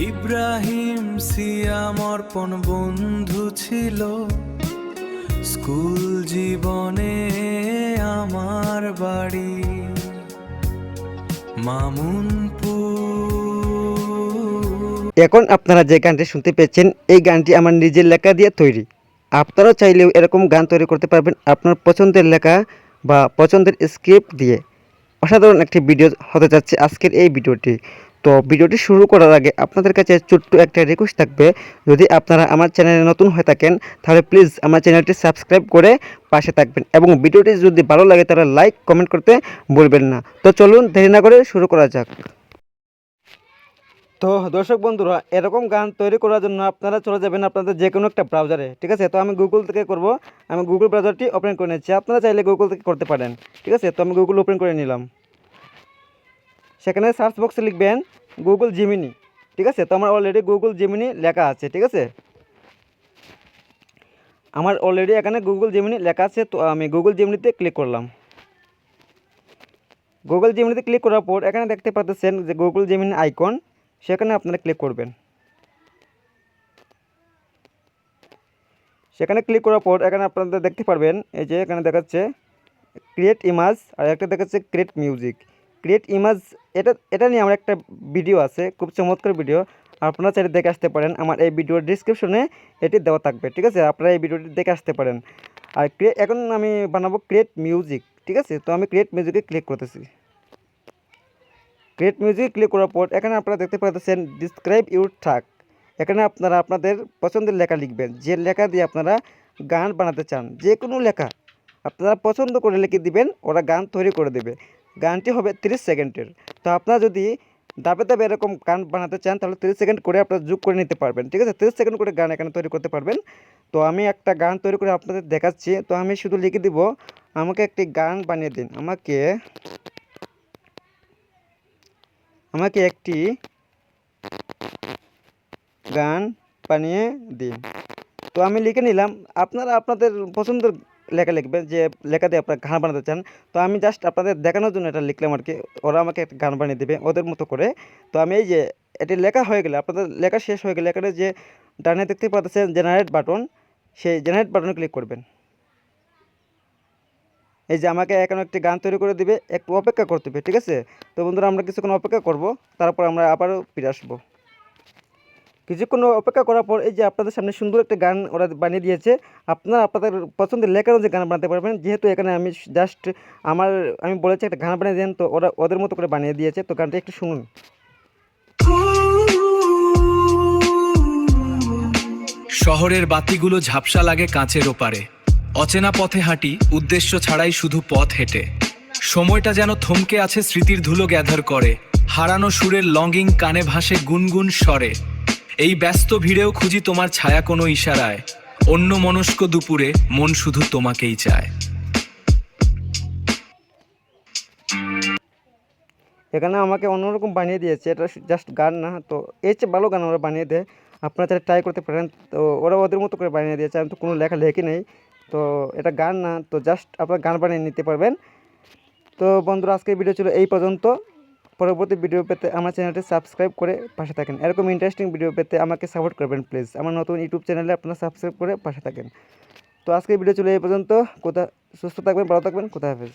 ইব্রাহিম সিয়াম অর্পণ বন্ধু ছিল স্কুল জীবনে আমার বাড়ি মামুনপুর। এখন আপনারা যে গানটি শুনতে পেয়েছেন এই গানটি আমার নিজের লেখা দিয়ে তৈরি। আপনারাও চাইলেও এরকম গান তৈরি করতে পারবেন আপনার পছন্দের লেখা বা পছন্দের স্ক্রিপ্ট দিয়ে। অসাধারণ একটি ভিডিও হতে যাচ্ছে আজকের এই ভিডিওটি। তো ভিডিওটি শুরু করার আগে আপনাদের কাছে ছোট্ট একটা রিকোয়েস্ট থাকবে, যদি আপনারা আমার চ্যানেলে নতুন হয়ে থাকেন তাহলে প্লিজ আমার চ্যানেলটি সাবস্ক্রাইব করে পাশে থাকবেন এবং ভিডিওটি যদি ভালো লাগে তাহলে লাইক কমেন্ট করতে ভুলবেন না। তো চলুন দেরি না করে শুরু করা যাক। তো দর্শক বন্ধুরা, এরকম গান তৈরি করার জন্য আপনারা চলে যাবেন আপনাদের যে কোনো একটা ব্রাউজারে, ঠিক আছে? তো আমি গুগল থেকে করব। আমি গুগল ব্রাউজারটি ওপেন করে নিচ্ছি, আপনারা চাইলে গুগল থেকে করতে পারেন, ঠিক আছে? তো আমি গুগল ওপেন করে নিলাম। সেখানে সার্চ বক্সে লিখবেন গুগল জিমিনি, ঠিক আছে? তো আমার অলরেডি গুগল জিমিনি লেখা আছে, ঠিক আছে? আমার অলরেডি এখানে গুগল জিমিনি লেখা আছে। তো আমি গুগল জিমিনিতে ক্লিক করলাম। গুগল জিমিনিতে ক্লিক করার পর এখানে দেখতে পাচ্ছেন যে গুগল জিমিনি আইকন, সেখানে আপনারা ক্লিক করবেন। সেখানে ক্লিক করার পর এখানে আপনারা দেখতে পারবেন এই যে এখানে দেখাচ্ছে ক্রিয়েট ইমেজ আর একটা দেখাচ্ছে ক্রিয়েট মিউজিক। ক্রিয়েট ইমেজ এটা নিয়ে আমার একটা ভিডিও আছে, খুব চমৎকার ভিডিও, আপনারা চাইলে দেখে আসতে পারেন। আমার এই ভিডিওর ডিসক্রিপশনে এটি দেওয়া থাকবে, ঠিক আছে? আপনারা এই ভিডিওটি দেখে আসতে পারেন। আর এখন আমি বানাবো ক্রিয়েট মিউজিক, ঠিক আছে? তো আমি ক্রিয়েট মিউজিকে ক্লিক করতেছি। ক্রিয়েট মিউজিক ক্লিক করার পর এখানে আপনারা দেখতে পাচ্ছেন ডিসক্রাইব ইউর ট্র্যাক। এখানে আপনারা আপনাদের পছন্দের লেখা লিখবেন, যে লেখা দিয়ে আপনারা গান বানাতে চান, যে কোনো লেখা আপনারা পছন্দ করে লিখে দিবেন, ওরা গান তৈরি করে দেবে। গানটি হবে 30 সেকেন্ডের। তো আপনারা যদি দাবে দাবে এরকম গান বানাতে চান তাহলে 30 সেকেন্ড করে আপনারা যোগ করে নিতে পারবেন, ঠিক আছে? 30 সেকেন্ড করে গান এখানে তৈরি করতে পারবেন। তো আমি একটা গান তৈরি করে আপনাদের দেখাচ্ছি। তো আমি শুধু লিখে দিব আমাকে একটি গান বানিয়ে দিন, আমাকে একটি গান বানিয়ে দিন। তো আমি লিখে নিলাম। আপনারা আপনাদের পছন্দের লেখা লিখবেন, যে লেখা দিয়ে আপনারা গান বানাতে চান। তো আমি জাস্ট আপনাদের দেখানোর জন্য এটা লিখলাম আর কি। ওরা আমাকে একটা গান বানিয়ে দেবে ওদের মতো করে। তো আমি এই যে এটি লেখা হয়ে গেলে, আপনাদের লেখা শেষ হয়ে গেলে এখানে যে ডানে দেখতে পাচ্ছেন জেনারেট বাটন, সেই জেনারেট বাটনে ক্লিক করবেন। এই যে আমাকে এখানে একটি গান তৈরি করে দিবে, একটু অপেক্ষা করতে হবে, ঠিক আছে? তো বন্ধুরা, আমরা কিছুক্ষণ অপেক্ষা করব, তারপর আমরা আবারও ফিরে আসবো। কিছুক্ষণ অপেক্ষা করার পর এই যে আপনাদের সামনে সুন্দর একটা গান ওরা বানিয়ে দিয়েছে। আপনারা আপনাদের পছন্দের লেখার অনুযায়ী গান বানাতে পারবেন। যেহেতু এখানে আমি জাস্ট আমি বলেছি একটা গান বানিয়ে দেন, তো ওরা ওদের মতো করে বানিয়ে দিয়েছে। তো গানটা একটু শুনুন। শহরের বাতিগুলো ঝাপসা লাগে কাঁচের ওপারে, অচেনা পথে হাঁটি উদ্দেশ্য ছাড়াই শুধু পথ হেঁটে। সময়টা যেন থমকে আছে, স্মৃতির ধুলো গ্যাদার করে, হারানো সুরের লঙ্গিং কানে ভাসে গুনগুন স্বরে। এই ব্যস্ত ভিড়েও খুঁজি তোমার ছায়া কোনো ইশারায়, অন্য মনস্ক দুপুরে মন শুধু তোমাকেই চায়। এখানে আমাকে অন্যরকম বানিয়ে দিয়েছে, এটা জাস্ট গান না। তো এর চেয়ে ভালো গান ওরা বানিয়ে দেয়, আপনারা চাইলে ট্রাই করতে পারেন। তো ওরা ওদের মতো করে বানিয়ে দিয়েছে, আমি তো কোনো লেখা লেখি নেই। তো এটা গান না, তো জাস্ট আপনারা গান বানিয়ে নিতে পারবেন। তো বন্ধুরা, আজকের ভিডিও ছিল এই পর্যন্ত। পরবর্তী ভিডিও পেতে আমার চ্যানেলটি সাবস্ক্রাইব করে পাশে থাকেন। এরকম ইন্টারেস্টিং ভিডিও পেতে আমাকে সাপোর্ট করবেন প্লিজ। আমার নতুন ইউটিউব চ্যানেলে আপনারা সাবস্ক্রাইব করে পাশে থাকেন। তো আজকের ভিডিও ছিল এই পর্যন্ত। সুস্থ থাকবেন, ভালো থাকবেন, খোদা হাফেজ।